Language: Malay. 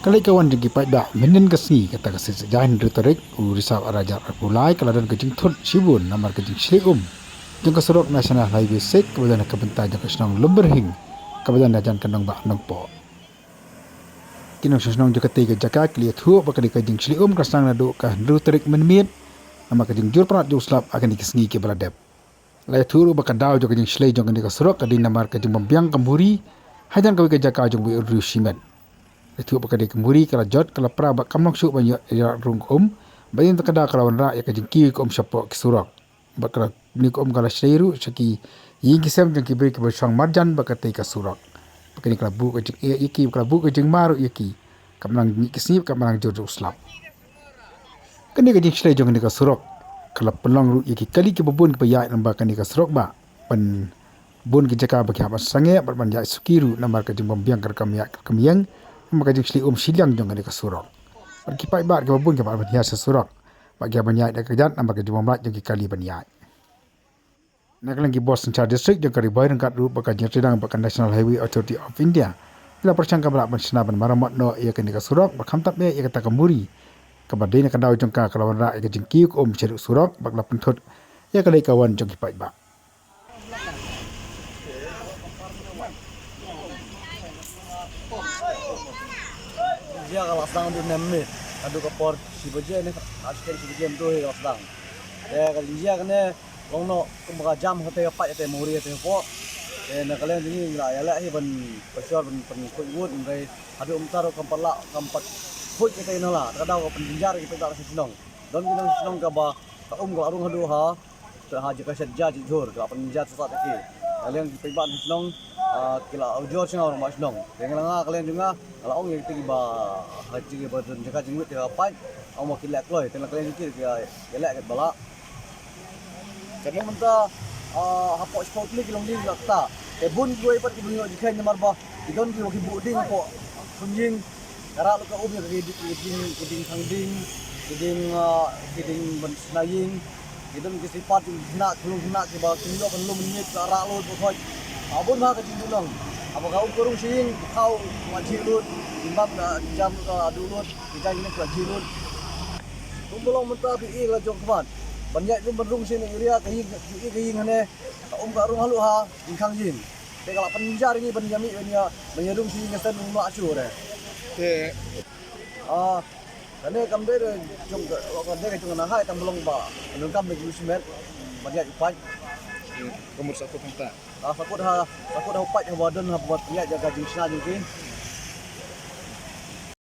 Kalai kawan jengki pai dah menen kesni kata kasih sejahan retorik urisap arajar pulai kaladan kejing thut sibun namar kejing slium jeng keserok nasional highway sek kemudian kebentai jeng kesenong lemberhing kemudian dajan kenong bak nong po kinong senong jeng ketiga jaka kliat hu bakal kejing slium kesenang nadu kah retorik menmit namar kejing jur pernah juslap akan dikesni ke baladep lai thuru bakal daw jeng kejing slay jeng kejing keserok kadin namar kejing membiang kemburi hajan kawi kejaka jeng bi urus simen itu bakal dikemburi kalau jod kalau pra bak kamnok syuk banyak ya rung bayin terkada kalau rak ya kejengki kom syapok kisurok bakal ni kom kalau syairu syaki yin kisam jengki beri ke bersang marjan bakal tei kasurok bakal ni kalau bu kejeng iki kalau bu kejeng maru iki kamnang ni kisip kamnang jod uslap kini kejeng syai jeng ni kasurok kalau pelong ru iki kali ke bebun ke bayak nambah kan ni kasurok ba pen bun kejaka bagi apa sange berbanyak sukiru nambar kejeng membiang kemiang maka jeng sli silang jong ni kasurok bagi pai bar ke babun ke bar banya sesurok bagi banyak dak kerjaan nampak ke jumlah jeng kali banyak nak lagi bos Sencar district jeng kari bayar kat ru baka jeng sedang baka National Highway Authority of India bila persangka balak bersnaban maramat no ia ke ni kasurok bakam tak me ia kata kemburi kabadai nak dau jeng ka kalau rak ia jeng kiuk ceruk surok bakla pentut ia kali kawan jeng pai ba dia kalau sedang di nemme adu kapor si baje ni asken si baje mdo he sedang kalau dia kene longno kumba jam hote apa te muri te po na kalian ini la ya la he ban pasal ban kuut ngai adu umtaro kampala kampat put kita inola kadang ko penjar kita tak senong don kita senong ka ba ka ko arung hadu ha haji ka sajja ji jor ka penjar sesat ki kalian kita ban senong kila ujur sing orang masnong dengan nga kalian juga kalau orang yang tinggi ba haji ba dun jaga jenggut dia apa orang makin lek loy tengah kalian mikir dia lek kat bala jadi menta hapok sport ni kilong ding lakta bun gue ipat ki bunyo jikan nyamar ba idon ki waki buding ko sunjing kara lu ka ubi kiding sangding kiding ban snaying idon ki sifat nak kelung nak ki ba kinyo kan lu menyit kara lu tu khoj abun ha kecil dulong apa kau kurung sing kau wajib lut timbang jam adulut kita ini wajib lut tumbulong mentah bi la jong kwan banyak tu berung sini area kayin hane karung halu ha ingkang jin te kalau penjar ini penjami menyerung sing ngesen rumah acu deh kane kamde jong kamde jong na hai tambulong ba nungkam bagi semet banyak ipan Umur satu kanta. Sakut dah upat yang badan buat dia jaga jinsna juga.